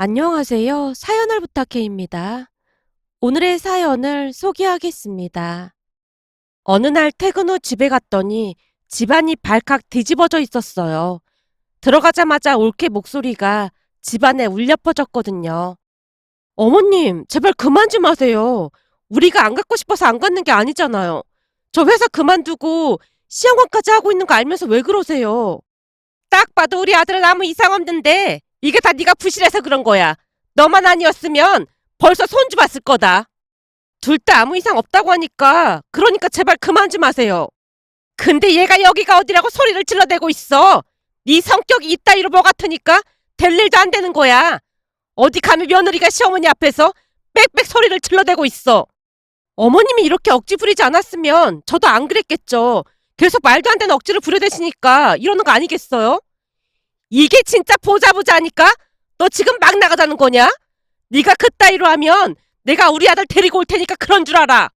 안녕하세요. 사연을 부탁해입니다. 오늘의 사연을 소개하겠습니다. 어느 날 퇴근 후 집에 갔더니 집안이 발칵 뒤집어져 있었어요. 들어가자마자 올케 목소리가 집안에 울려 퍼졌거든요. 어머님, 제발 그만 좀 하세요. 우리가 안 갖고 싶어서 안 갖는 게 아니잖아요. 저 회사 그만두고 시험관까지 하고 있는 거 알면서 왜 그러세요? 딱 봐도 우리 아들은 아무 이상 없는데 이게 다 네가 부실해서 그런 거야. 너만 아니었으면 벌써 손주 봤을 거다. 둘 다 아무 이상 없다고 하니까 그러니까 제발 그만 좀 하세요. 근데 얘가 여기가 어디라고 소리를 질러대고 있어. 네 성격이 이따위로 뭐 같으니까 될 일도 안 되는 거야. 어디 감히 며느리가 시어머니 앞에서 빽빽 소리를 질러대고 있어. 어머님이 이렇게 억지 부리지 않았으면 저도 안 그랬겠죠. 계속 말도 안 되는 억지를 부려대시니까 이러는 거 아니겠어요? 이게 진짜 보자보자하니까? 너 지금 막 나가자는 거냐? 네가 그따위로 하면 내가 우리 아들 데리고 올 테니까 그런 줄 알아.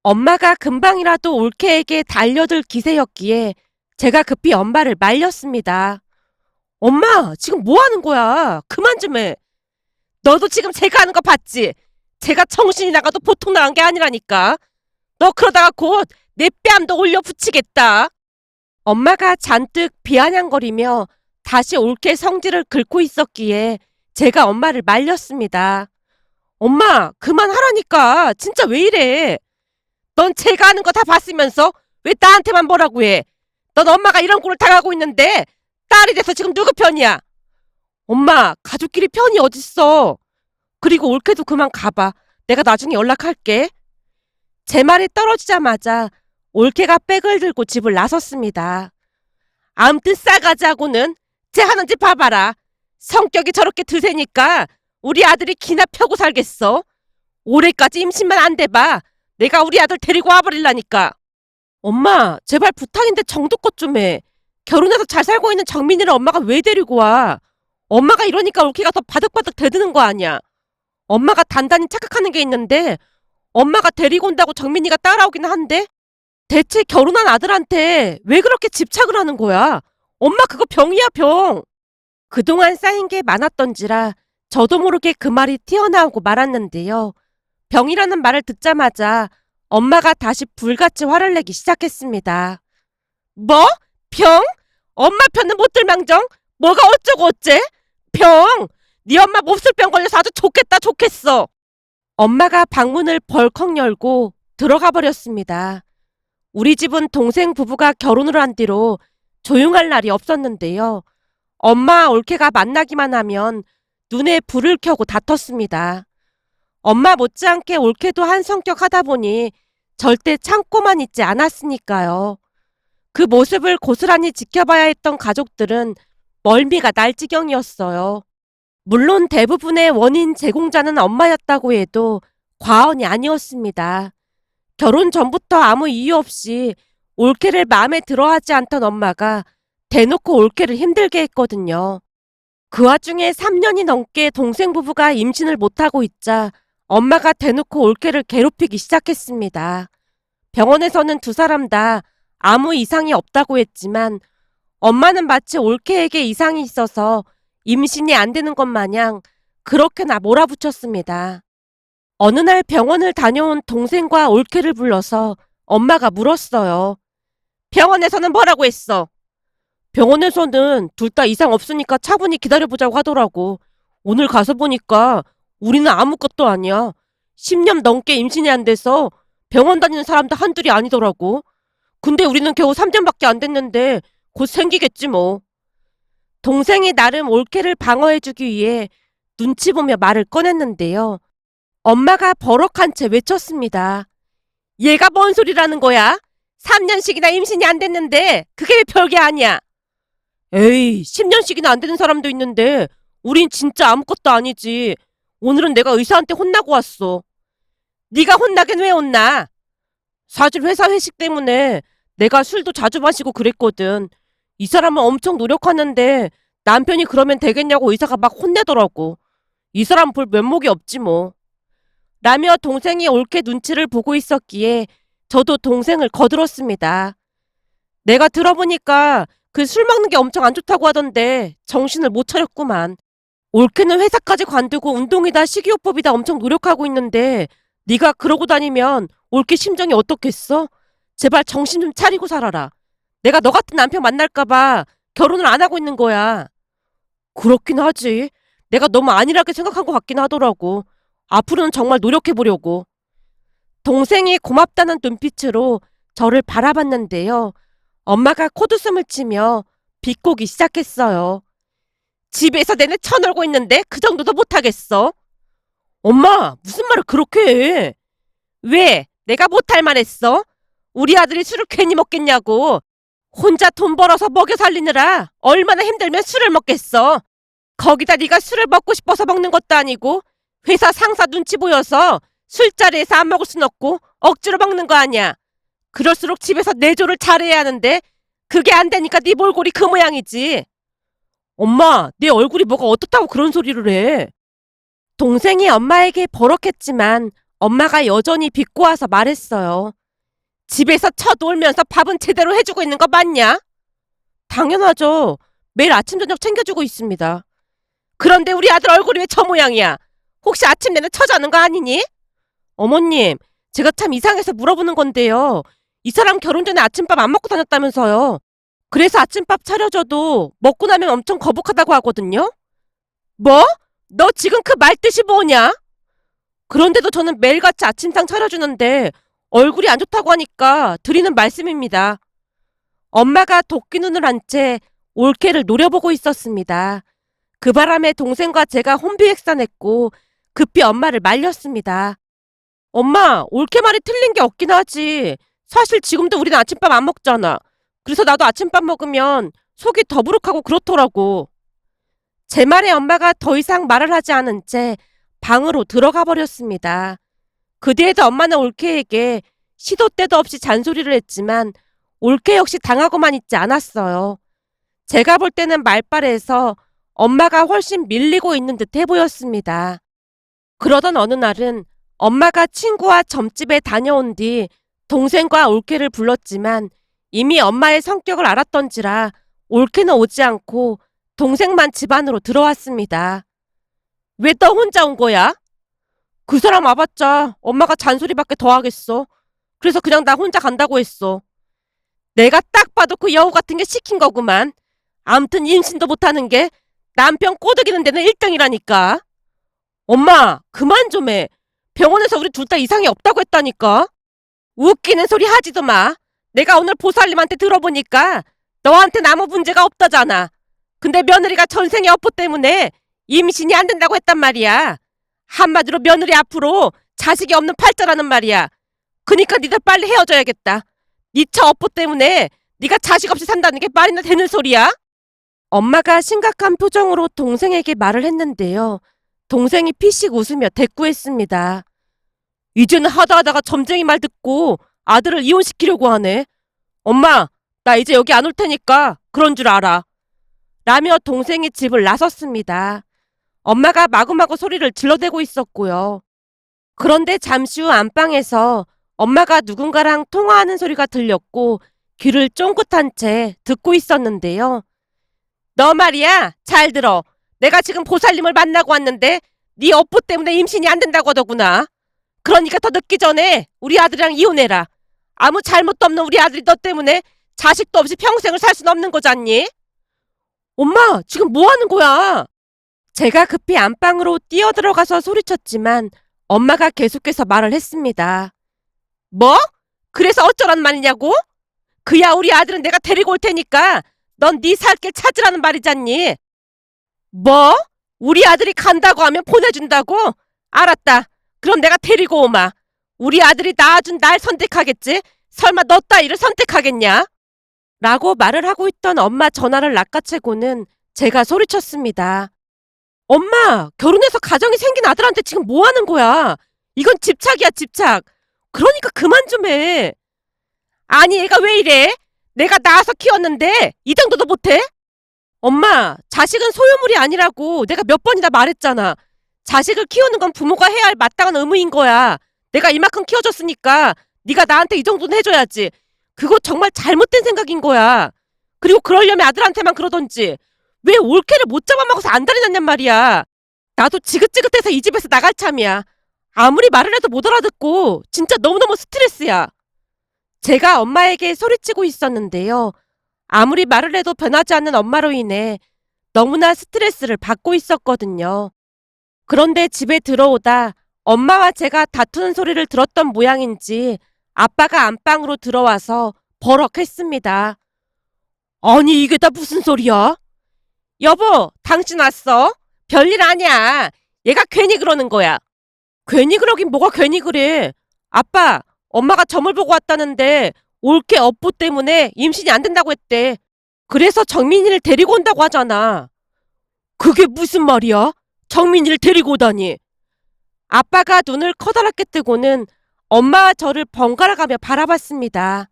엄마가 금방이라도 올케에게 달려들 기세였기에 제가 급히 엄마를 말렸습니다. 엄마, 지금 뭐 하는 거야? 그만 좀 해. 너도 지금 제가 하는 거 봤지? 제가 정신이 나가도 보통 나간 게 아니라니까. 너 그러다가 곧 내 뺨도 올려 붙이겠다. 엄마가 잔뜩 비아냥거리며 다시 올케 성질을 긁고 있었기에 제가 엄마를 말렸습니다. 엄마, 그만하라니까. 진짜 왜 이래? 넌 제가 하는 거 다 봤으면서 왜 나한테만 뭐라고 해? 넌 엄마가 이런 꼴을 당하고 있는데 딸이 돼서 지금 누구 편이야? 엄마, 가족끼리 편이 어딨어? 그리고 올케도 그만 가봐. 내가 나중에 연락할게. 제 말이 떨어지자마자 올케가 백을 들고 집을 나섰습니다. 암튼 싸가지하고는 쟤 하는지 봐봐라. 성격이 저렇게 드세니까 우리 아들이 기나 펴고 살겠어. 올해까지 임신만 안 돼봐. 내가 우리 아들 데리고 와버릴라니까. 엄마, 제발 부탁인데 정도껏 좀 해. 결혼해서 잘 살고 있는 정민이를 엄마가 왜 데리고 와? 엄마가 이러니까 올케가 더 바득바득 대드는 거 아니야. 엄마가 단단히 착각하는 게 있는데 엄마가 데리고 온다고 정민이가 따라오긴 한데 대체 결혼한 아들한테 왜 그렇게 집착을 하는 거야? 엄마 그거 병이야 병. 그동안 쌓인 게 많았던지라 저도 모르게 그 말이 튀어나오고 말았는데요. 병이라는 말을 듣자마자 엄마가 다시 불같이 화를 내기 시작했습니다. 뭐? 병? 엄마 편은 못 들망정? 뭐가 어쩌고 어째? 병! 네 엄마 몹쓸 병 걸려서 아주 좋겠다 좋겠어. 엄마가 방문을 벌컥 열고 들어가 버렸습니다. 우리 집은 동생 부부가 결혼을 한 뒤로 조용할 날이 없었는데요. 엄마 올케가 만나기만 하면 눈에 불을 켜고 다퉜습니다. 엄마 못지않게 올케도 한 성격 하다 보니 절대 참고만 있지 않았으니까요. 그 모습을 고스란히 지켜봐야 했던 가족들은 멀미가 날 지경이었어요. 물론 대부분의 원인 제공자는 엄마였다고 해도 과언이 아니었습니다. 결혼 전부터 아무 이유 없이 올케를 마음에 들어하지 않던 엄마가 대놓고 올케를 힘들게 했거든요. 그 와중에 3년이 넘게 동생 부부가 임신을 못하고 있자 엄마가 대놓고 올케를 괴롭히기 시작했습니다. 병원에서는 두 사람 다 아무 이상이 없다고 했지만 엄마는 마치 올케에게 이상이 있어서 임신이 안 되는 것 마냥 그렇게나 몰아붙였습니다. 어느 날 병원을 다녀온 동생과 올케를 불러서 엄마가 물었어요. 병원에서는 뭐라고 했어? 병원에서는 둘 다 이상 없으니까 차분히 기다려보자고 하더라고. 오늘 가서 보니까 우리는 아무것도 아니야. 10년 넘게 임신이 안 돼서 병원 다니는 사람도 한둘이 아니더라고. 근데 우리는 겨우 3년밖에 안 됐는데 곧 생기겠지 뭐. 동생이 나름 올케를 방어해주기 위해 눈치 보며 말을 꺼냈는데요. 엄마가 버럭한 채 외쳤습니다. 얘가 뭔 소리라는 거야? 3년씩이나 임신이 안 됐는데 그게 왜 별게 아니야. 에이, 10년씩이나 안 되는 사람도 있는데 우린 진짜 아무것도 아니지. 오늘은 내가 의사한테 혼나고 왔어. 네가 혼나긴 왜 혼나? 사실 회사 회식 때문에 내가 술도 자주 마시고 그랬거든. 이 사람은 엄청 노력하는데 남편이 그러면 되겠냐고 의사가 막 혼내더라고. 이 사람 볼 면목이 없지 뭐. 라며 동생이 옳게 눈치를 보고 있었기에 저도 동생을 거들었습니다. 내가 들어보니까 그 술 먹는 게 엄청 안 좋다고 하던데 정신을 못 차렸구만. 올케는 회사까지 관두고 운동이다 식이요법이다 엄청 노력하고 있는데 네가 그러고 다니면 올케 심정이 어떻겠어? 제발 정신 좀 차리고 살아라. 내가 너 같은 남편 만날까 봐 결혼을 안 하고 있는 거야. 그렇긴 하지. 내가 너무 안일하게 생각한 것 같긴 하더라고. 앞으로는 정말 노력해보려고. 동생이 고맙다는 눈빛으로 저를 바라봤는데요. 엄마가 콧웃음을 치며 비꼬기 시작했어요. 집에서 내내 쳐놀고 있는데 그 정도도 못하겠어? 엄마, 무슨 말을 그렇게 해? 왜? 내가 못할 만했어? 우리 아들이 술을 괜히 먹겠냐고. 혼자 돈 벌어서 먹여 살리느라 얼마나 힘들면 술을 먹겠어. 거기다 네가 술을 먹고 싶어서 먹는 것도 아니고 회사 상사 눈치 보여서 술자리에서 안 먹을 순 없고 억지로 먹는 거 아니야. 그럴수록 집에서 내조를 잘해야 하는데 그게 안 되니까 네 몰골이 그 모양이지. 엄마, 내 얼굴이 뭐가 어떻다고 그런 소리를 해. 동생이 엄마에게 버럭했지만 엄마가 여전히 비꼬아서 말했어요. 집에서 쳐놀면서 밥은 제대로 해주고 있는 거 맞냐? 당연하죠. 매일 아침 저녁 챙겨주고 있습니다. 그런데 우리 아들 얼굴이 왜 저 모양이야? 혹시 아침 내내 처자는 거 아니니? 어머님, 제가 참 이상해서 물어보는 건데요. 이 사람 결혼 전에 아침밥 안 먹고 다녔다면서요. 그래서 아침밥 차려줘도 먹고 나면 엄청 거북하다고 하거든요. 뭐? 너 지금 그 말뜻이 뭐냐? 그런데도 저는 매일같이 아침상 차려주는데 얼굴이 안 좋다고 하니까 드리는 말씀입니다. 엄마가 도끼 눈을 한 채 올케를 노려보고 있었습니다. 그 바람에 동생과 제가 혼비백산했고 급히 엄마를 말렸습니다. 엄마, 올케 말이 틀린 게 없긴 하지. 사실 지금도 우리는 아침밥 안 먹잖아. 그래서 나도 아침밥 먹으면 속이 더부룩하고 그렇더라고. 제 말에 엄마가 더 이상 말을 하지 않은 채 방으로 들어가 버렸습니다. 그 뒤에도 엄마는 올케에게 시도 때도 없이 잔소리를 했지만 올케 역시 당하고만 있지 않았어요. 제가 볼 때는 말빨에서 엄마가 훨씬 밀리고 있는 듯해 보였습니다. 그러던 어느 날은 엄마가 친구와 점집에 다녀온 뒤 동생과 올케를 불렀지만 이미 엄마의 성격을 알았던지라 올케는 오지 않고 동생만 집 안으로 들어왔습니다. 왜 너 혼자 온 거야? 그 사람 와봤자 엄마가 잔소리밖에 더 하겠어. 그래서 그냥 나 혼자 간다고 했어. 내가 딱 봐도 그 여우 같은 게 시킨 거구만. 암튼 임신도 못하는 게 남편 꼬드기는 데는 1등이라니까. 엄마, 그만 좀 해. 병원에서 우리 둘 다 이상이 없다고 했다니까. 웃기는 소리 하지도 마. 내가 오늘 보살님한테 들어보니까 너한텐 아무 문제가 없다잖아. 근데 며느리가 전생의 어포 때문에 임신이 안 된다고 했단 말이야. 한마디로 며느리 앞으로 자식이 없는 팔자라는 말이야. 그니까 니들 빨리 헤어져야겠다. 니 처 어포 때문에 니가 자식 없이 산다는 게 말이나 되는 소리야? 엄마가 심각한 표정으로 동생에게 말을 했는데요. 동생이 피식 웃으며 대꾸했습니다. 이제는 하다하다가 점쟁이 말 듣고 아들을 이혼시키려고 하네. 엄마, 나 이제 여기 안 올 테니까 그런 줄 알아. 라며 동생이 집을 나섰습니다. 엄마가 마구마구 소리를 질러대고 있었고요. 그런데 잠시 후 안방에서 엄마가 누군가랑 통화하는 소리가 들렸고 귀를 쫑긋한 채 듣고 있었는데요. 너 말이야, 잘 들어. 내가 지금 보살님을 만나고 왔는데 네 업보 때문에 임신이 안 된다고 하더구나. 그러니까 더 늦기 전에 우리 아들이랑 이혼해라. 아무 잘못도 없는 우리 아들이 너 때문에 자식도 없이 평생을 살 수는 없는 거잖니? 엄마, 지금 뭐 하는 거야? 제가 급히 안방으로 뛰어들어가서 소리쳤지만 엄마가 계속해서 말을 했습니다. 뭐? 그래서 어쩌란 말이냐고? 그야 우리 아들은 내가 데리고 올 테니까 넌 네 살 길 찾으라는 말이잖니. 뭐? 우리 아들이 간다고 하면 보내준다고? 알았다. 그럼 내가 데리고 오마. 우리 아들이 낳아준 날 선택하겠지? 설마 너 따위를 선택하겠냐? 라고 말을 하고 있던 엄마 전화를 낚아채고는 제가 소리쳤습니다. 엄마, 결혼해서 가정이 생긴 아들한테 지금 뭐 하는 거야? 이건 집착이야, 집착. 그러니까 그만 좀 해. 아니, 얘가 왜 이래? 내가 낳아서 키웠는데 이 정도도 못해? 엄마, 자식은 소유물이 아니라고 내가 몇 번이나 말했잖아. 자식을 키우는 건 부모가 해야 할 마땅한 의무인 거야. 내가 이만큼 키워줬으니까 네가 나한테 이 정도는 해줘야지. 그거 정말 잘못된 생각인 거야. 그리고 그러려면 아들한테만 그러던지. 왜 올케를 못 잡아먹어서 안달이 났냔 말이야. 나도 지긋지긋해서 이 집에서 나갈 참이야. 아무리 말을 해도 못 알아듣고 진짜 너무너무 스트레스야. 제가 엄마에게 소리치고 있었는데요. 아무리 말을 해도 변하지 않는 엄마로 인해 너무나 스트레스를 받고 있었거든요. 그런데 집에 들어오다 엄마와 제가 다투는 소리를 들었던 모양인지 아빠가 안방으로 들어와서 버럭했습니다. 아니 이게 다 무슨 소리야? 여보, 당신 왔어? 별일 아니야. 얘가 괜히 그러는 거야. 괜히 그러긴 뭐가 괜히 그래. 아빠, 엄마가 점을 보고 왔다는데 올케 업보 때문에 임신이 안 된다고 했대. 그래서 정민이를 데리고 온다고 하잖아. 그게 무슨 말이야? 정민이를 데리고 오다니. 아빠가 눈을 커다랗게 뜨고는 엄마와 저를 번갈아 가며 바라봤습니다.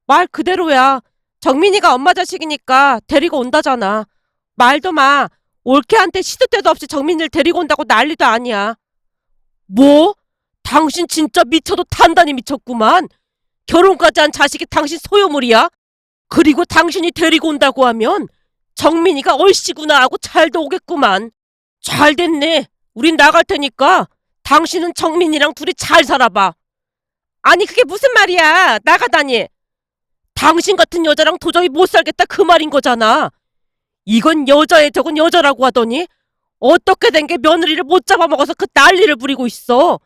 말 그대로야. 정민이가 엄마 자식이니까 데리고 온다잖아. 말도 마. 올케한테 시도 때도 없이 정민이를 데리고 온다고 난리도 아니야. 뭐? 당신 진짜 미쳐도 단단히 미쳤구만. 결혼까지 한 자식이 당신 소유물이야? 그리고 당신이 데리고 온다고 하면 정민이가 얼씨구나 하고 잘도 오겠구만. 잘 됐네. 우린 나갈 테니까 당신은 정민이랑 둘이 잘 살아봐. 아니 그게 무슨 말이야. 나가다니. 당신 같은 여자랑 도저히 못 살겠다 그 말인 거잖아. 이건 여자의 적은 여자라고 하더니 어떻게 된 게 며느리를 못 잡아먹어서 그 난리를 부리고 있어.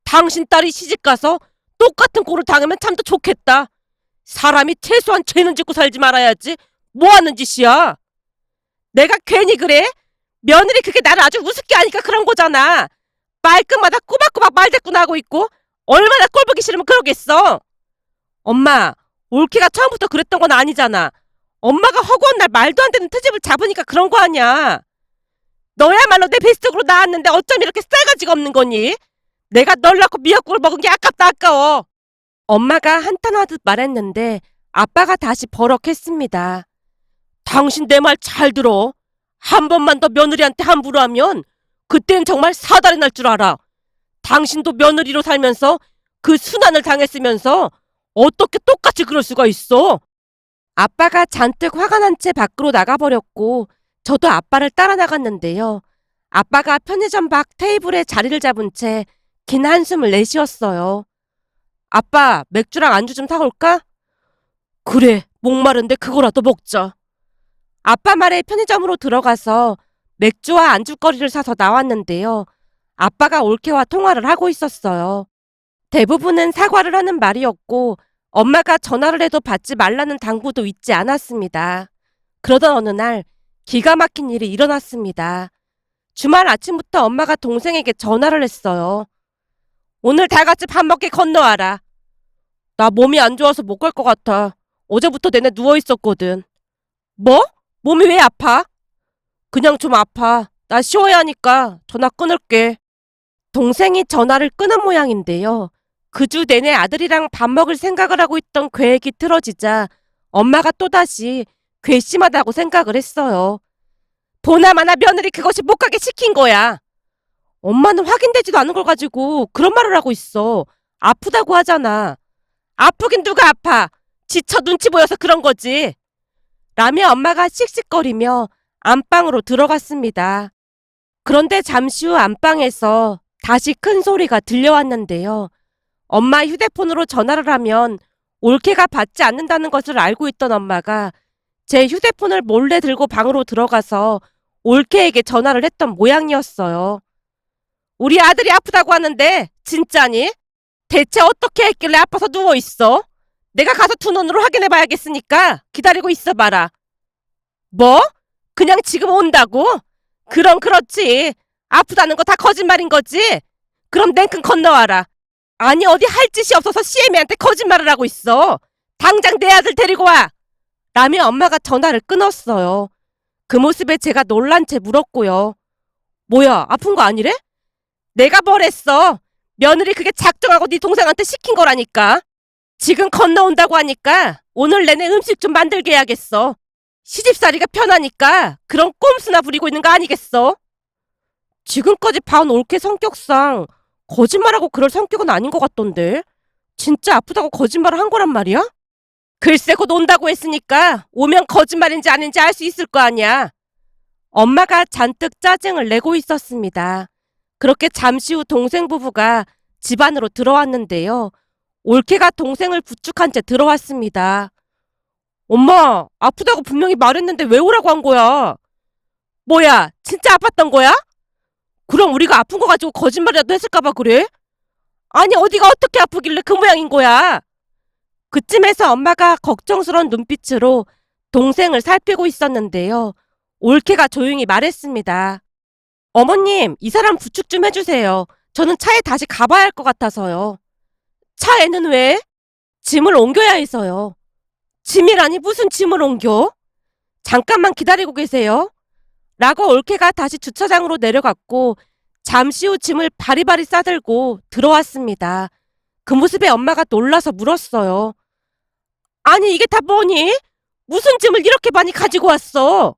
당신 딸이 시집가서 똑같은 꼴을 당하면 참 더 좋겠다. 사람이 최소한 죄는 짓고 살지 말아야지. 뭐하는 짓이야. 내가 괜히 그래? 며느리 그게 나를 아주 우습게 하니까 그런 거잖아. 말끝마다 꼬박꼬박 말대꾸나 하고 있고 얼마나 꼴보기 싫으면 그러겠어. 엄마, 올케가 처음부터 그랬던 건 아니잖아. 엄마가 허구한 날 말도 안 되는 트집을 잡으니까 그런 거 아니야. 너야말로 내 뱃속으로 나왔는데 어쩜 이렇게 싸가지가 없는 거니? 내가 널 낳고 미역국을 먹은 게 아깝다 아까워. 엄마가 한탄하듯 말했는데 아빠가 다시 버럭했습니다. 당신 내 말 잘 들어. 한 번만 더 며느리한테 함부로 하면 그땐 정말 사달이 날 줄 알아. 당신도 며느리로 살면서 그 순환을 당했으면서 어떻게 똑같이 그럴 수가 있어? 아빠가 잔뜩 화가 난 채 밖으로 나가버렸고 저도 아빠를 따라 나갔는데요. 아빠가 편의점 밖 테이블에 자리를 잡은 채 긴 한숨을 내쉬었어요. 아빠, 맥주랑 안주 좀 사올까? 그래, 목마른데 그거라도 먹자. 아빠 말에 편의점으로 들어가서 맥주와 안주거리를 사서 나왔는데요. 아빠가 올케와 통화를 하고 있었어요. 대부분은 사과를 하는 말이었고 엄마가 전화를 해도 받지 말라는 당부도 잊지 않았습니다. 그러던 어느 날 기가 막힌 일이 일어났습니다. 주말 아침부터 엄마가 동생에게 전화를 했어요. 오늘 다 같이 밥 먹게 건너와라. 나 몸이 안 좋아서 못 갈 것 같아. 어제부터 내내 누워있었거든. 뭐? 몸이 왜 아파? 그냥 좀 아파. 나 쉬어야 하니까 전화 끊을게. 동생이 전화를 끊은 모양인데요. 그 주 내내 아들이랑 밥 먹을 생각을 하고 있던 계획이 틀어지자 엄마가 또다시 괘씸하다고 생각을 했어요. 보나마나 며느리 그것이 못 가게 시킨 거야. 엄마는 확인되지도 않은 걸 가지고 그런 말을 하고 있어. 아프다고 하잖아. 아프긴 누가 아파. 지쳐 눈치 보여서 그런 거지. 라며 엄마가 씩씩거리며 안방으로 들어갔습니다. 그런데 잠시 후 안방에서 다시 큰 소리가 들려왔는데요. 엄마 휴대폰으로 전화를 하면 올케가 받지 않는다는 것을 알고 있던 엄마가 제 휴대폰을 몰래 들고 방으로 들어가서 올케에게 전화를 했던 모양이었어요. 우리 아들이 아프다고 하는데 진짜니? 대체 어떻게 했길래 아파서 누워있어? 내가 가서 두 눈으로 확인해봐야겠으니까 기다리고 있어봐라. 뭐? 그냥 지금 온다고? 그럼 그렇지. 아프다는 거 다 거짓말인 거지? 그럼 냉큼 건너와라. 아니 어디 할 짓이 없어서 CM이한테 거짓말을 하고 있어. 당장 내 아들 데리고 와. 라며 엄마가 전화를 끊었어요. 그 모습에 제가 놀란 채 물었고요. 뭐야, 아픈 거 아니래? 내가 뭘 했어? 며느리 그게 작정하고 네 동생한테 시킨 거라니까. 지금 건너온다고 하니까 오늘 내내 음식 좀 만들게 해야겠어. 시집살이가 편하니까 그런 꼼수나 부리고 있는 거 아니겠어? 지금까지 봐온 올케 성격상 거짓말하고 그럴 성격은 아닌 것 같던데. 진짜 아프다고 거짓말을 한 거란 말이야? 글쎄 곧 온다고 했으니까 오면 거짓말인지 아닌지 알 수 있을 거 아니야. 엄마가 잔뜩 짜증을 내고 있었습니다. 그렇게 잠시 후 동생 부부가 집 안으로 들어왔는데요. 올케가 동생을 부축한 채 들어왔습니다. 엄마, 아프다고 분명히 말했는데 왜 오라고 한 거야? 뭐야, 진짜 아팠던 거야? 그럼 우리가 아픈 거 가지고 거짓말이라도 했을까봐 그래? 아니, 어디가 어떻게 아프길래 그 모양인 거야? 그쯤에서 엄마가 걱정스러운 눈빛으로 동생을 살피고 있었는데요. 올케가 조용히 말했습니다. 어머님, 이 사람 부축 좀 해주세요. 저는 차에 다시 가봐야 할 것 같아서요. 차에는 왜? 짐을 옮겨야 해서요. 짐이라니 무슨 짐을 옮겨? 잠깐만 기다리고 계세요. 라고 올케가 다시 주차장으로 내려갔고 잠시 후 짐을 바리바리 싸들고 들어왔습니다. 그 모습에 엄마가 놀라서 물었어요. 아니 이게 다 뭐니? 무슨 짐을 이렇게 많이 가지고 왔어?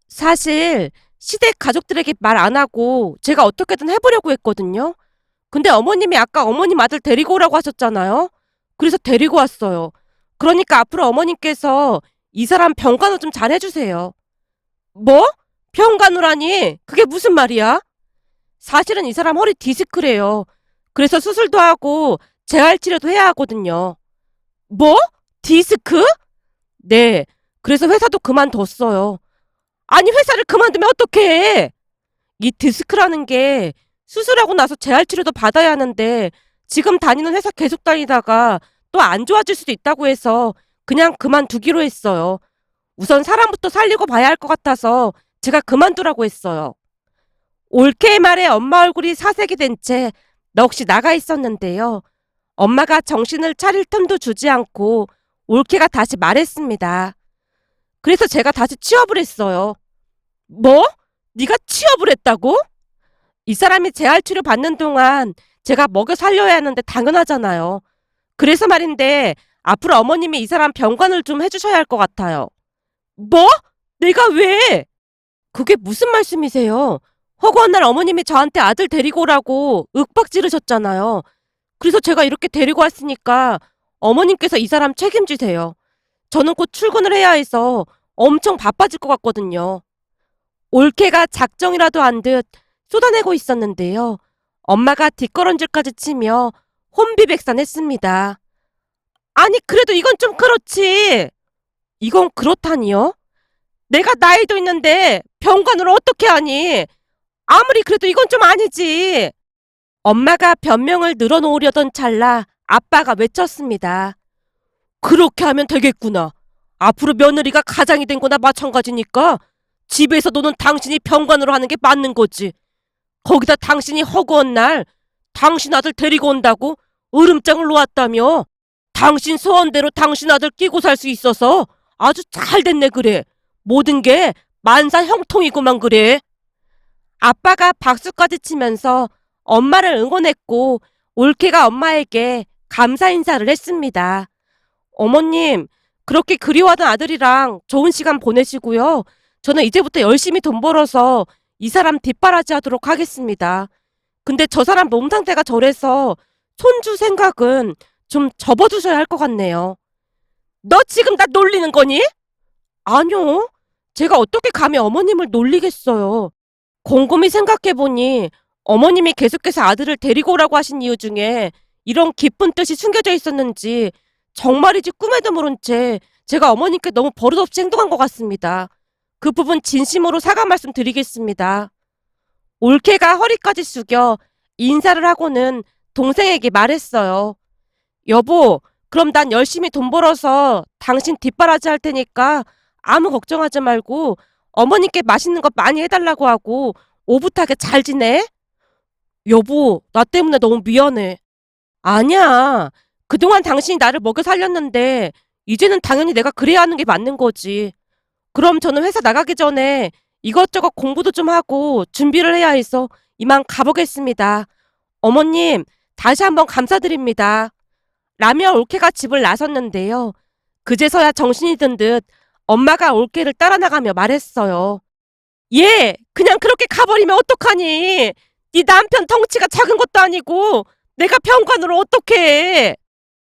사실 시댁 가족들에게 말 안 하고 제가 어떻게든 해보려고 했거든요. 근데 어머님이 아까 어머님 아들 데리고 오라고 하셨잖아요. 그래서 데리고 왔어요. 그러니까 앞으로 어머님께서 이 사람 병간호 좀 잘 해주세요. 뭐? 병간호라니? 그게 무슨 말이야? 사실은 이 사람 허리 디스크래요. 그래서 수술도 하고 재활치료도 해야 하거든요. 뭐? 디스크? 네. 그래서 회사도 그만뒀어요. 아니 회사를 그만두면 어떡해? 이 디스크라는 게 수술하고 나서 재활치료도 받아야 하는데 지금 다니는 회사 계속 다니다가 또 안 좋아질 수도 있다고 해서 그냥 그만두기로 했어요. 우선 사람부터 살리고 봐야 할 것 같아서 제가 그만두라고 했어요. 올케의 말에 엄마 얼굴이 사색이 된 채 넋이 나가 있었는데요. 엄마가 정신을 차릴 틈도 주지 않고 올케가 다시 말했습니다. 그래서 제가 다시 취업을 했어요. 뭐? 네가 취업을 했다고? 이 사람이 재활치료 받는 동안 제가 먹여 살려야 하는데 당연하잖아요. 그래서 말인데 앞으로 어머님이 이 사람 병간을 좀 해주셔야 할 것 같아요. 뭐? 내가 왜? 그게 무슨 말씀이세요? 허구한 날 어머님이 저한테 아들 데리고 오라고 윽박 지르셨잖아요. 그래서 제가 이렇게 데리고 왔으니까 어머님께서 이 사람 책임지세요. 저는 곧 출근을 해야 해서 엄청 바빠질 것 같거든요. 올케가 작정이라도 한 듯 쏟아내고 있었는데요. 엄마가 뒷걸음질까지 치며 혼비백산했습니다. 아니 그래도 이건 좀 그렇지. 이건 그렇다니요? 내가 나이도 있는데 병관을 어떻게 하니? 아무리 그래도 이건 좀 아니지. 엄마가 변명을 늘어놓으려던 찰나 아빠가 외쳤습니다. 그렇게 하면 되겠구나. 앞으로 며느리가 가장이 된 거나 마찬가지니까 집에서 노는 당신이 병관으로 하는 게 맞는 거지. 거기다 당신이 허구한 날 당신 아들 데리고 온다고 으름장을 놓았다며. 당신 소원대로 당신 아들 끼고 살 수 있어서 아주 잘 됐네 그래. 모든 게 만사 형통이구만 그래. 아빠가 박수까지 치면서 엄마를 응원했고 올케가 엄마에게 감사 인사를 했습니다. 어머님, 그렇게 그리워하던 아들이랑 좋은 시간 보내시고요. 저는 이제부터 열심히 돈 벌어서 이 사람 뒷바라지 하도록 하겠습니다. 근데 저 사람 몸 상태가 저래서 손주 생각은 좀 접어두셔야 할 것 같네요. 너 지금 나 놀리는 거니? 아니요. 제가 어떻게 감히 어머님을 놀리겠어요. 곰곰이 생각해보니 어머님이 계속해서 아들을 데리고 오라고 하신 이유 중에 이런 깊은 뜻이 숨겨져 있었는지 정말이지 꿈에도 모른 채 제가 어머님께 너무 버릇없이 행동한 것 같습니다. 그 부분 진심으로 사과 말씀 드리겠습니다. 올케가 허리까지 숙여 인사를 하고는 동생에게 말했어요. 여보, 그럼 난 열심히 돈 벌어서 당신 뒷바라지 할 테니까 아무 걱정하지 말고 어머님께 맛있는 거 많이 해달라고 하고 오붓하게 잘 지내? 여보, 나 때문에 너무 미안해. 아니야. 그동안 당신이 나를 먹여 살렸는데 이제는 당연히 내가 그래야 하는 게 맞는 거지. 그럼 저는 회사 나가기 전에 이것저것 공부도 좀 하고 준비를 해야 해서 이만 가보겠습니다. 어머님, 다시 한번 감사드립니다. 라며 올케가 집을 나섰는데요. 그제서야 정신이 든 듯 엄마가 올케를 따라 나가며 말했어요. 얘, 그냥 그렇게 가버리면 어떡하니? 네 남편 덩치가 작은 것도 아니고 내가 병관으로 어떻게 해?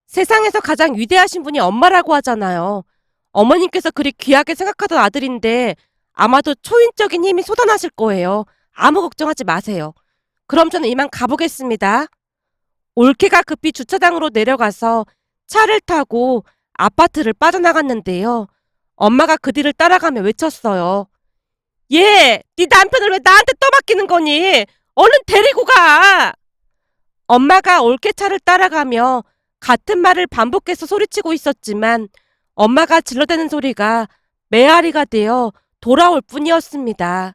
세상에서 가장 위대하신 분이 엄마라고 하잖아요. 어머님께서 그리 귀하게 생각하던 아들인데 아마도 초인적인 힘이 쏟아나실 거예요. 아무 걱정하지 마세요. 그럼 저는 이만 가보겠습니다. 올케가 급히 주차장으로 내려가서 차를 타고 아파트를 빠져나갔는데요. 엄마가 그 뒤를 따라가며 외쳤어요. 얘, 네 남편을 왜 나한테 떠맡기는 거니? 얼른 데리고 가! 엄마가 올케 차를 따라가며 같은 말을 반복해서 소리치고 있었지만 엄마가 질러대는 소리가 메아리가 되어 돌아올 뿐이었습니다.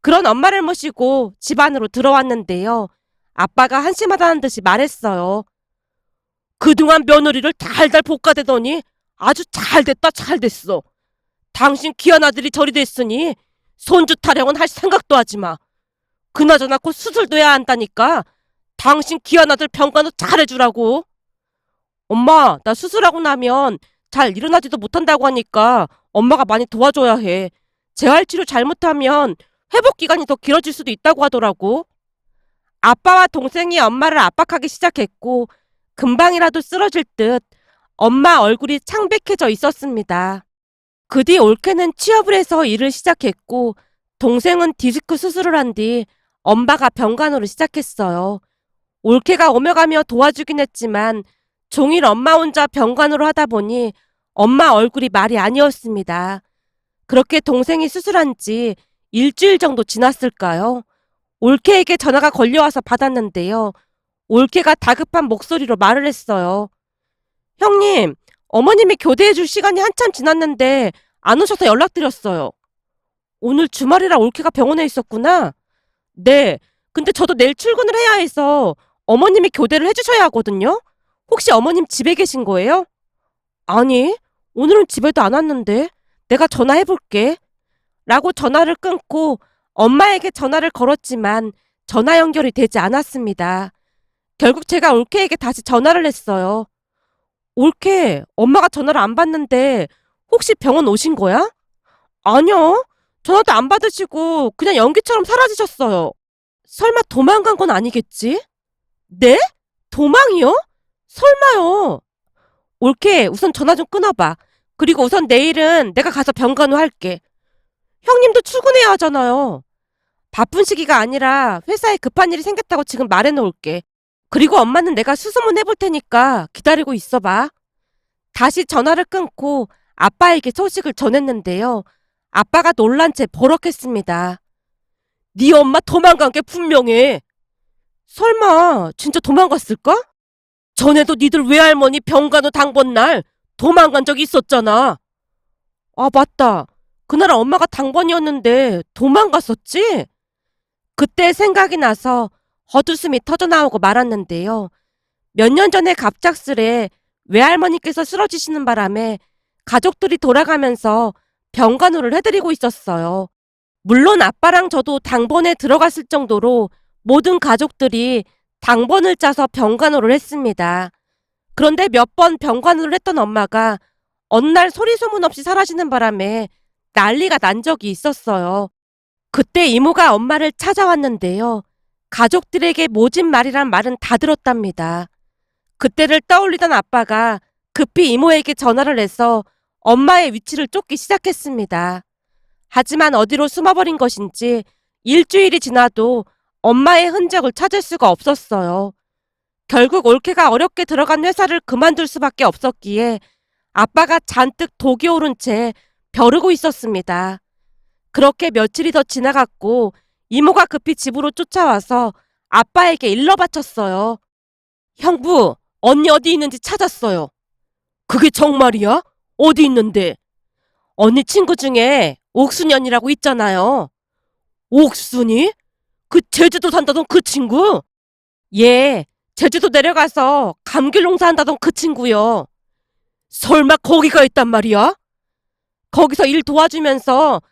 그런 엄마를 모시고 집 안으로 들어왔는데요. 아빠가 한심하다는 듯이 말했어요. 그동안 며느리를 달달 볶아대더니 아주 잘됐다 잘됐어. 당신 귀한 아들이 저리 됐으니 손주 타령은 할 생각도 하지 마. 그나저나 곧 수술도 해야 한다니까 당신 귀한 아들 병간호 잘해주라고. 엄마, 나 수술하고 나면 잘 일어나지도 못한다고 하니까 엄마가 많이 도와줘야 해. 재활치료 잘못하면 회복 기간이 더 길어질 수도 있다고 하더라고. 아빠와 동생이 엄마를 압박하기 시작했고 금방이라도 쓰러질 듯 엄마 얼굴이 창백해져 있었습니다. 그 뒤 올케는 취업을 해서 일을 시작했고 동생은 디스크 수술을 한 뒤 엄마가 병간호를 시작했어요. 올케가 오며 가며 도와주긴 했지만 종일 엄마 혼자 병간호를 하다 보니 엄마 얼굴이 말이 아니었습니다. 그렇게 동생이 수술한 지 일주일 정도 지났을까요? 올케에게 전화가 걸려와서 받았는데요. 올케가 다급한 목소리로 말을 했어요. 형님, 어머님이 교대해줄 시간이 한참 지났는데 안 오셔서 연락드렸어요. 오늘 주말이라 올케가 병원에 있었구나. 네, 근데 저도 내일 출근을 해야 해서 어머님이 교대를 해주셔야 하거든요. 혹시 어머님 집에 계신 거예요? 아니, 오늘은 집에도 안 왔는데 내가 전화해볼게. 라고 전화를 끊고 엄마에게 전화를 걸었지만 전화 연결이 되지 않았습니다. 결국 제가 올케에게 다시 전화를 했어요. 올케, 엄마가 전화를 안 받는데 혹시 병원 오신 거야? 아니요. 전화도 안 받으시고 그냥 연기처럼 사라지셨어요. 설마 도망간 건 아니겠지? 네? 도망이요? 설마요. 올케, 우선 전화 좀 끊어봐. 그리고 우선 내일은 내가 가서 병간호 할게. 형님도 출근해야 하잖아요. 바쁜 시기가 아니라 회사에 급한 일이 생겼다고 지금 말해놓을게. 그리고 엄마는 내가 수소문 해볼 테니까 기다리고 있어봐. 다시 전화를 끊고 아빠에게 소식을 전했는데요. 아빠가 놀란 채 버럭했습니다. 네 엄마 도망간 게 분명해. 설마 진짜 도망갔을까? 전에도 니들 외할머니 병간호 당번 날 도망간 적 있었잖아. 아, 맞다. 그날 엄마가 당번이었는데 도망갔었지? 그때 생각이 나서 헛웃음이 터져나오고 말았는데요. 몇 년 전에 갑작스레 외할머니께서 쓰러지시는 바람에 가족들이 돌아가면서 병간호를 해드리고 있었어요. 물론 아빠랑 저도 당번에 들어갔을 정도로 모든 가족들이 당번을 짜서 병간호를 했습니다. 그런데 몇 번 병간호를 했던 엄마가 어느 날 소리 소문 없이 사라지는 바람에 난리가 난 적이 있었어요. 그때 이모가 엄마를 찾아왔는데요. 가족들에게 모진 말이란 말은 다 들었답니다. 그때를 떠올리던 아빠가 급히 이모에게 전화를 해서 엄마의 위치를 쫓기 시작했습니다. 하지만 어디로 숨어버린 것인지 일주일이 지나도 엄마의 흔적을 찾을 수가 없었어요. 결국 올케가 어렵게 들어간 회사를 그만둘 수밖에 없었기에 아빠가 잔뜩 독이 오른 채 벼르고 있었습니다. 그렇게 며칠이 더 지나갔고 이모가 급히 집으로 쫓아와서 아빠에게 일러 바쳤어요. 형부, 언니 어디 있는지 찾았어요. 그게 정말이야? 어디 있는데? 언니 친구 중에 옥순연이라고 있잖아요. 옥순이? 그 제주도 산다던 그 친구? 예, 제주도 내려가서 감귤 농사한다던 그 친구요. 설마 거기가 있단 말이야? 거기서 일 도와주면서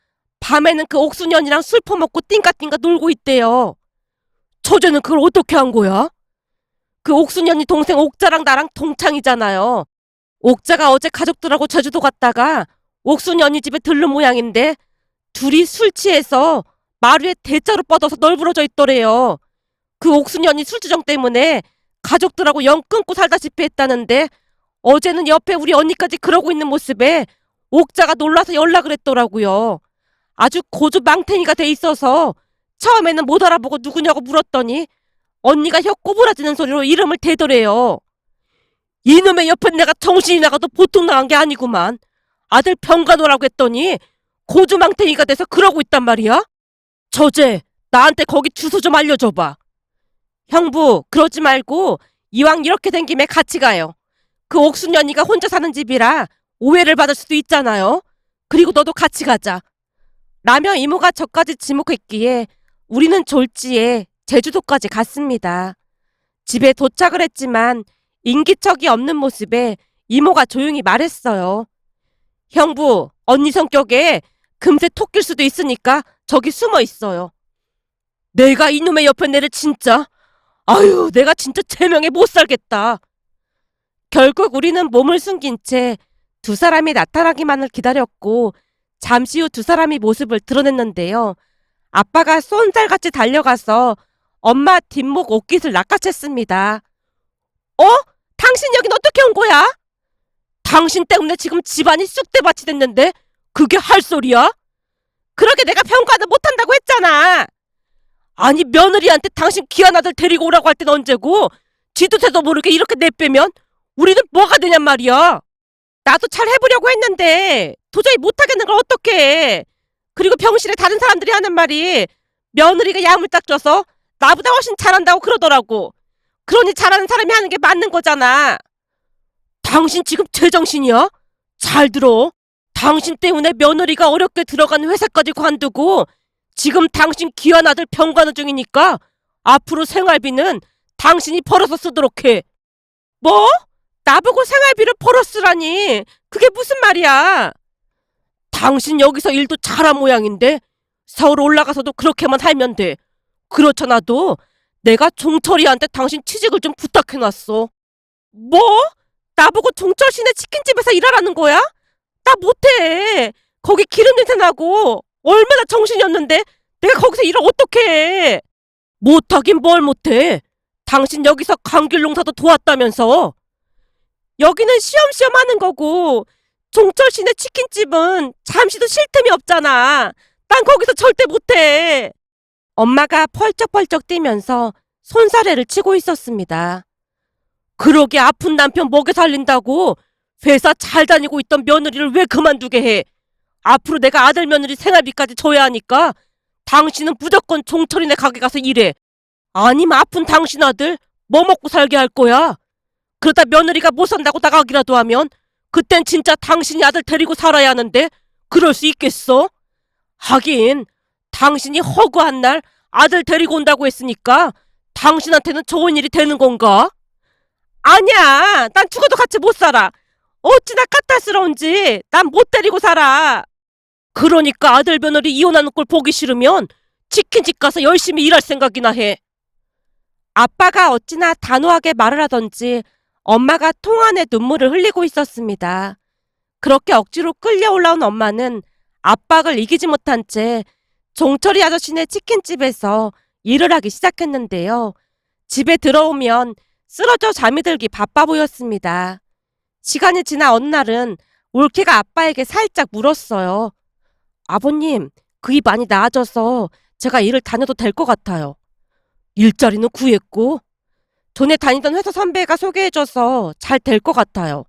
밤에는 그 옥순연이랑 술 퍼먹고 띵까띵까 놀고 있대요. 처제는 그걸 어떻게 한 거야? 그 옥순연이 동생 옥자랑 나랑 동창이잖아요. 옥자가 어제 가족들하고 제주도 갔다가 옥순연이 집에 들른 모양인데 둘이 술 취해서 마루에 대자로 뻗어서 널브러져 있더래요. 그 옥순연이 술주정 때문에 가족들하고 영 끊고 살다시피 했다는데 어제는 옆에 우리 언니까지 그러고 있는 모습에 옥자가 놀라서 연락을 했더라고요. 아주 고주망탱이가 돼 있어서 처음에는 못 알아보고 누구냐고 물었더니 언니가 혀 꼬부라지는 소리로 이름을 대더래요. 이놈의 옆에 내가 정신이 나가도 보통 나간 게 아니구만. 아들 병가노라고 했더니 고주망탱이가 돼서 그러고 있단 말이야. 저제 나한테 거기 주소 좀 알려줘봐. 형부, 그러지 말고 이왕 이렇게 된 김에 같이 가요. 그 옥순연이가 혼자 사는 집이라 오해를 받을 수도 있잖아요. 그리고 너도 같이 가자. 라며 이모가 저까지 지목했기에 우리는 졸지에 제주도까지 갔습니다. 집에 도착을 했지만 인기척이 없는 모습에 이모가 조용히 말했어요. 형부, 언니 성격에 금세 톡 낄 수도 있으니까 저기 숨어 있어요. 내가 이놈의 옆에 내를 진짜, 아유, 내가 진짜 제명에 못 살겠다. 결국 우리는 몸을 숨긴 채 두 사람이 나타나기만을 기다렸고 잠시 후 두 사람이 모습을 드러냈는데요. 아빠가 쏜살같이 달려가서 엄마 뒷목 옷깃을 낚아챘습니다. 어? 당신 여긴 어떻게 온 거야? 당신 때문에 지금 집안이 쑥대밭이 됐는데 그게 할 소리야? 그러게 내가 병가는 못한다고 했잖아. 아니 며느리한테 당신 귀한 아들 데리고 오라고 할 땐 언제고 쥐도 새도 모르게 이렇게 내빼면 우리는 뭐가 되냔 말이야. 나도 잘 해보려고 했는데 도저히 못하겠는 걸 어떡해. 그리고 병실에 다른 사람들이 하는 말이 며느리가 야물딱 쪄서 나보다 훨씬 잘한다고 그러더라고. 그러니 잘하는 사람이 하는 게 맞는 거잖아. 당신 지금 제정신이야? 잘 들어. 당신 때문에 며느리가 어렵게 들어간 회사까지 관두고 지금 당신 귀한 아들 병간호 중이니까 앞으로 생활비는 당신이 벌어서 쓰도록 해. 뭐? 나보고 생활비를 벌어 쓰라니. 그게 무슨 말이야. 당신 여기서 일도 잘한 모양인데 서울 올라가서도 그렇게만 살면 돼. 그렇잖아도 내가 종철이한테 당신 취직을 좀 부탁해놨어. 뭐? 나보고 종철씨네 치킨집에서 일하라는 거야? 나 못해. 거기 기름 냄새 나고 얼마나 정신이 없는데 내가 거기서 일을 어떻게 해. 못하긴 뭘 못해. 당신 여기서 감귤농사도 도왔다면서. 여기는 쉬엄쉬엄 하는 거고 종철씨네 치킨집은 잠시도 쉴 틈이 없잖아. 난 거기서 절대 못해. 엄마가 펄쩍펄쩍 뛰면서 손사래를 치고 있었습니다. 그러게 아픈 남편 먹여 살린다고 회사 잘 다니고 있던 며느리를 왜 그만두게 해. 앞으로 내가 아들 며느리 생활비까지 줘야 하니까 당신은 무조건 종철이네 가게 가서 일해. 아니면 아픈 당신 아들 뭐 먹고 살게 할 거야. 그러다 며느리가 못 산다고 나가기라도 하면 그땐 진짜 당신이 아들 데리고 살아야 하는데 그럴 수 있겠어? 하긴 당신이 허구한 날 아들 데리고 온다고 했으니까 당신한테는 좋은 일이 되는 건가? 아니야. 난 죽어도 같이 못 살아. 어찌나 까탈스러운지 난 못 데리고 살아. 그러니까 아들 며느리 이혼하는 꼴 보기 싫으면 치킨집 가서 열심히 일할 생각이나 해. 아빠가 어찌나 단호하게 말을 하던지 엄마가 통 안에 눈물을 흘리고 있었습니다. 그렇게 억지로 끌려 올라온 엄마는 압박을 이기지 못한 채 종철이 아저씨네 치킨집에서 일을 하기 시작했는데요. 집에 들어오면 쓰러져 잠이 들기 바빠 보였습니다. 시간이 지나 어느 날은 올케가 아빠에게 살짝 물었어요. 아버님, 그이 많이 나아져서 제가 일을 다녀도 될 것 같아요. 일자리는 구했고 전에 다니던 회사 선배가 소개해줘서 잘 될 것 같아요.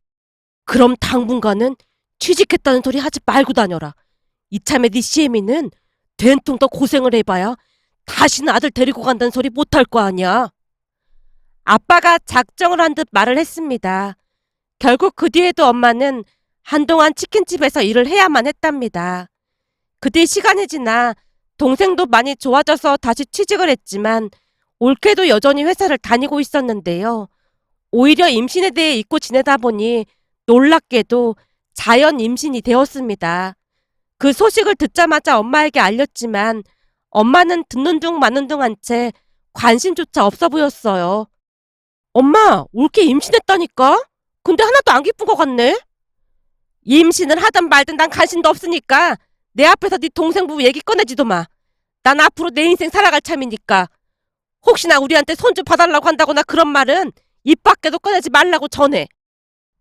그럼 당분간은 취직했다는 소리 하지 말고 다녀라. 이참에 네 시애미는 된통 더 고생을 해봐야 다시는 아들 데리고 간다는 소리 못할 거 아니야. 아빠가 작정을 한 듯 말을 했습니다. 결국 그 뒤에도 엄마는 한동안 치킨집에서 일을 해야만 했답니다. 그 뒤 시간이 지나 동생도 많이 좋아져서 다시 취직을 했지만 올케도 여전히 회사를 다니고 있었는데요. 오히려 임신에 대해 잊고 지내다 보니 놀랍게도 자연 임신이 되었습니다. 그 소식을 듣자마자 엄마에게 알렸지만 엄마는 듣는 둥 마는 둥 한 채 관심조차 없어 보였어요. 엄마, 올케 임신했다니까? 근데 하나도 안 기쁜 것 같네? 임신을 하든 말든 난 관심도 없으니까 내 앞에서 네 동생 부부 얘기 꺼내지도 마. 난 앞으로 내 인생 살아갈 참이니까. 혹시나 우리한테 손주 봐달라고 한다거나 그런 말은 입 밖에도 꺼내지 말라고 전해.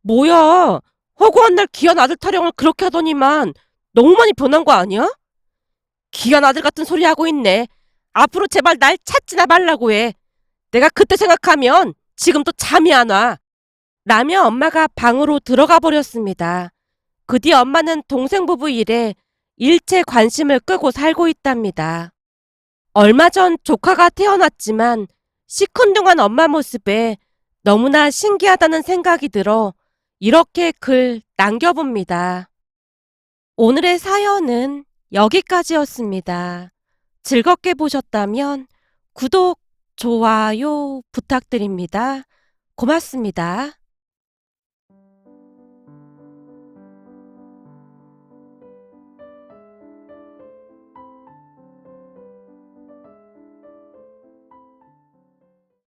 뭐야, 허구한 날 귀한 아들 타령을 그렇게 하더니만 너무 많이 변한 거 아니야? 귀한 아들 같은 소리 하고 있네. 앞으로 제발 날 찾지나 말라고 해. 내가 그때 생각하면 지금도 잠이 안 와. 라며 엄마가 방으로 들어가 버렸습니다. 그 뒤 엄마는 동생 부부 일에 일체 관심을 끄고 살고 있답니다. 얼마 전 조카가 태어났지만 시큰둥한 엄마 모습에 너무나 신기하다는 생각이 들어 이렇게 글 남겨봅니다. 오늘의 사연은 여기까지였습니다. 즐겁게 보셨다면 구독, 좋아요 부탁드립니다. 고맙습니다.